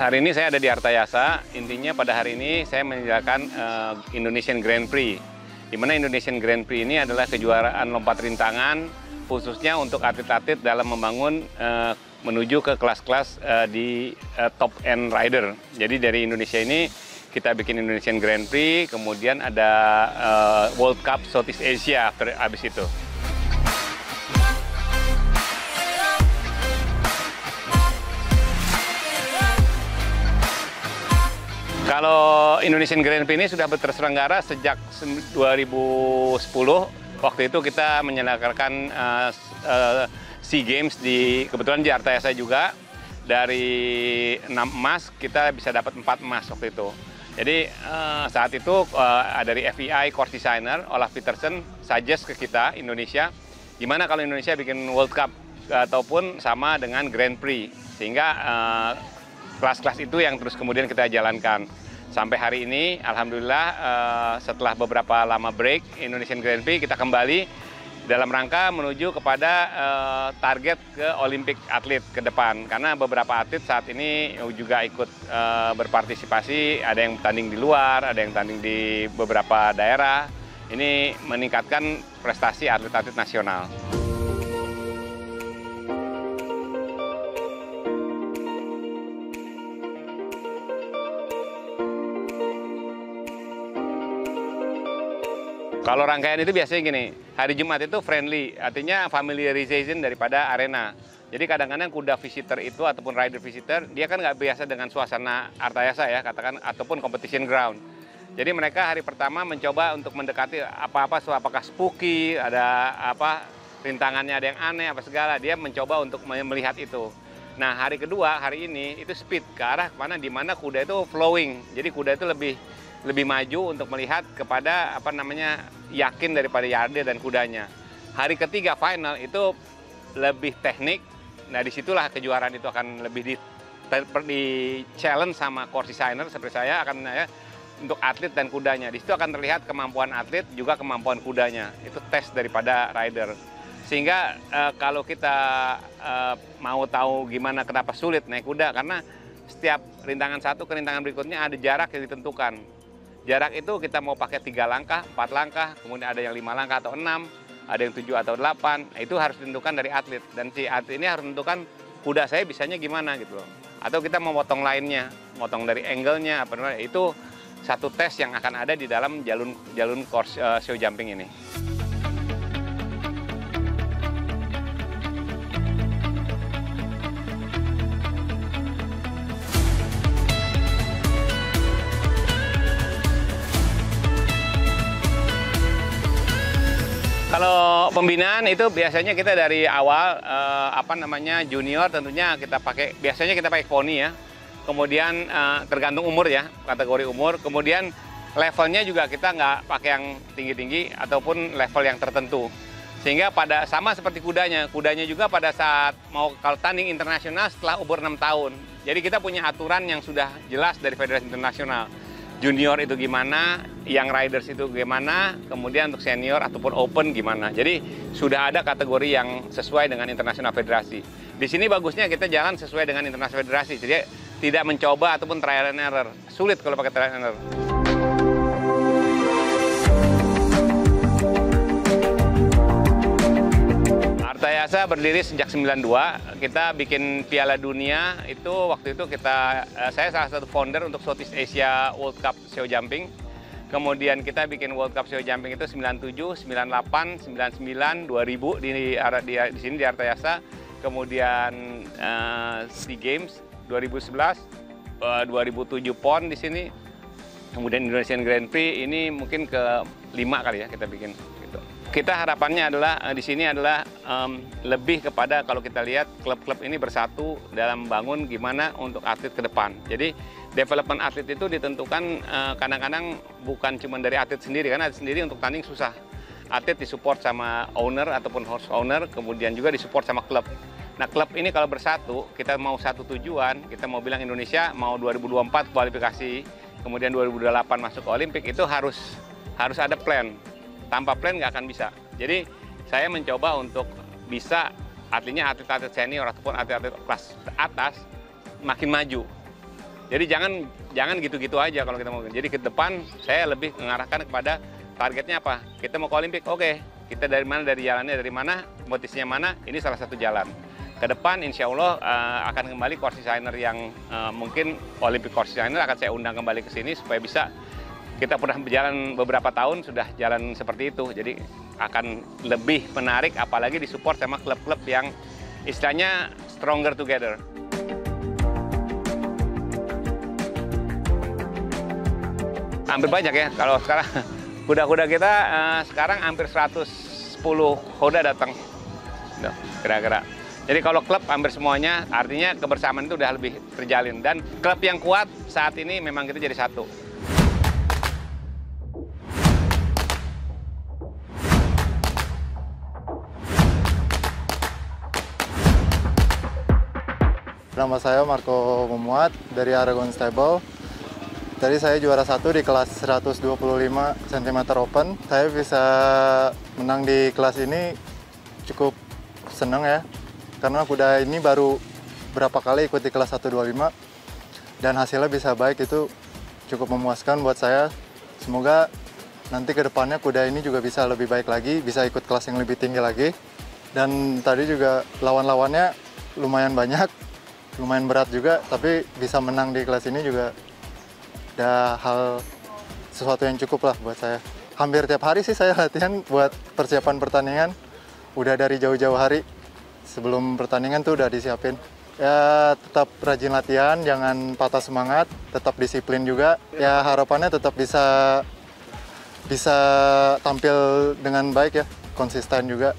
Hari ini saya ada di Artayasa. Intinya pada hari ini saya menjalankan Indonesian Grand Prix. Di mana Indonesian Grand Prix ini adalah kejuaraan lompat rintangan khususnya untuk atlet-atlet dalam membangun menuju ke kelas-kelas di top end rider. Jadi dari Indonesia ini kita bikin Indonesian Grand Prix, kemudian ada World Cup Southeast Asia habis itu. Kalau Indonesian Grand Prix ini sudah terselenggara sejak 2010. Waktu itu kita menyelenggarakan SEA Games kebetulan di Artayasa juga. Dari 6 emas kita bisa dapat 4 emas waktu itu. Jadi saat itu dari FEI course designer Olaf Petersen suggest ke kita Indonesia, gimana kalau Indonesia bikin World Cup ataupun sama dengan Grand Prix, sehingga kelas-kelas itu yang terus kemudian kita jalankan. Sampai hari ini, alhamdulillah setelah beberapa lama break, Indonesian Grand Prix kita kembali dalam rangka menuju kepada target ke Olimpik atlet ke depan. Karena beberapa atlet saat ini juga ikut berpartisipasi, ada yang tanding di luar, ada yang tanding di beberapa daerah. Ini meningkatkan prestasi atlet-atlet nasional. Kalau rangkaian itu biasanya gini, hari Jumat itu friendly, artinya familiarization daripada arena. Jadi kadang-kadang kuda visitor itu ataupun rider visitor, dia kan nggak biasa dengan suasana Artayasa ya, katakan, ataupun competition ground. Jadi mereka hari pertama mencoba untuk mendekati apakah spooky, ada apa, rintangannya ada yang aneh, apa segala. Dia mencoba untuk melihat itu. Nah hari kedua, hari ini, itu speed, ke arah mana, di mana kuda itu flowing. Jadi kuda itu lebih maju untuk melihat kepada yakin daripada rider dan kudanya. Hari ketiga final itu lebih teknik. Nah disitulah kejuaraan itu akan lebih di challenge sama course designer seperti saya untuk atlet dan kudanya. Di situ akan terlihat kemampuan atlet juga kemampuan kudanya. Itu tes daripada rider. Sehingga kalau kita mau tahu gimana kenapa sulit naik kuda, karena setiap rintangan satu ke rintangan berikutnya ada jarak yang ditentukan. Jarak itu kita mau pakai 3 langkah, 4 langkah, kemudian ada yang 5 langkah atau 6, ada yang 7 atau 8. Nah, itu harus ditentukan dari atlet. Dan si atlet ini harus menentukan kuda saya bisanya gimana gitu loh. Atau kita mau potong lainnya, potong dari angle-nya, itu satu tes yang akan ada di dalam jalur course show jumping ini. Kalau pembinaan itu biasanya kita dari awal junior tentunya biasanya kita pakai poni ya. Kemudian tergantung umur ya, kategori umur. Kemudian levelnya juga kita nggak pakai yang tinggi-tinggi ataupun level yang tertentu. Sehingga sama seperti kudanya juga pada saat kalau tanding internasional setelah umur 6 tahun. Jadi kita punya aturan yang sudah jelas dari Federasi Internasional. Junior itu gimana, yang riders itu gimana, kemudian untuk senior ataupun open gimana. Jadi sudah ada kategori yang sesuai dengan internasional federasi. Di sini bagusnya kita jalan sesuai dengan internasional federasi, jadi tidak mencoba ataupun trial and error. Sulit kalau pakai trial and error. Artayasa berdiri sejak 92, kita bikin Piala Dunia itu waktu itu saya salah satu founder untuk Southeast Asia World Cup Show Jumping. Kemudian kita bikin World Cup Show Jumping itu 97, 98, 99, 2000 di sini di Artayasa. Kemudian SEA Games 2011, 2007 PON di sini. Kemudian Indonesian Grand Prix ini mungkin ke-5 kali ya kita bikin. Kita harapannya adalah di sini adalah lebih kepada kalau kita lihat klub-klub ini bersatu dalam bangun gimana untuk atlet ke depan. Jadi development atlet itu ditentukan kadang-kadang bukan cuma dari atlet sendiri, karena atlet sendiri untuk tanding susah. Atlet disupport sama owner ataupun host owner, kemudian juga disupport sama klub. Nah klub ini kalau bersatu, kita mau satu tujuan, kita mau bilang Indonesia mau 2024 kualifikasi, kemudian 2028 masuk ke Olimpik, itu harus ada plan. Tanpa plan nggak akan bisa. Jadi saya mencoba untuk bisa atletnya atlet-atlet senior ataupun atlet-atlet kelas atas makin maju. Jadi jangan gitu-gitu aja kalau kita mau. Jadi ke depan saya lebih mengarahkan kepada targetnya apa? Kita mau ke Olimpik, oke. Kita dari mana, dari jalannya, dari mana, motifnya mana, ini salah satu jalan. Ke depan insya Allah akan kembali course designer yang mungkin Olympic course designer akan saya undang kembali ke sini supaya bisa, kita pernah berjalan beberapa tahun sudah jalan seperti itu. Jadi akan lebih menarik apalagi disupport sama klub-klub yang istilahnya stronger together. Hampir banyak ya, kalau sekarang kuda-kuda kita sekarang hampir 110 kuda datang, kira-kira. Jadi kalau klub hampir semuanya, artinya kebersamaan itu udah lebih terjalin. Dan klub yang kuat saat ini memang kita jadi satu. Nama saya Marco Memuat dari Aragon Stable. Tadi saya juara 1 di kelas 125 cm open. Saya bisa menang di kelas ini cukup senang ya. Karena kuda ini baru berapa kali ikut di kelas 125 dan hasilnya bisa baik, itu cukup memuaskan buat saya. Semoga nanti ke depannya kuda ini juga bisa lebih baik lagi, bisa ikut kelas yang lebih tinggi lagi. Dan tadi juga lawan-lawannya lumayan banyak, lumayan berat juga, tapi bisa menang di kelas ini juga udah hal sesuatu yang cukup lah buat saya. Hampir tiap hari sih saya latihan buat persiapan pertandingan. Udah dari jauh-jauh hari sebelum pertandingan tuh udah disiapin. Ya tetap rajin latihan, jangan patah semangat, tetap disiplin juga. Ya harapannya tetap bisa tampil dengan baik ya, konsisten juga.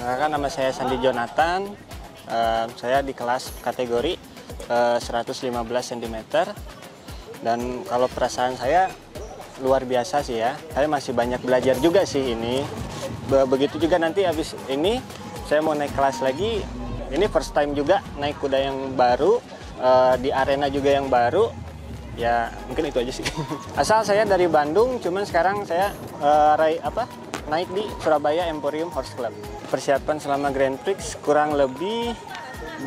Perkenalkan, nama saya Sandi Jonathan. Saya di kelas kategori 115 cm. Dan kalau perasaan saya luar biasa sih ya. Saya masih banyak belajar juga sih ini. Begitu juga nanti habis ini saya mau naik kelas lagi. Ini first time juga naik kuda yang baru, di arena juga yang baru. Ya mungkin itu aja sih. Asal saya dari Bandung, cuman sekarang saya naik di Surabaya Emporium Horse Club. Persiapan selama Grand Prix kurang lebih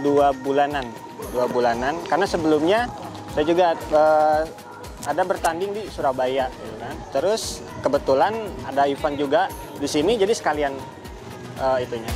2 bulanan. Karena sebelumnya saya juga ada bertanding di Surabaya, gitu kan. Terus kebetulan ada event juga di sini, jadi sekalian itunya.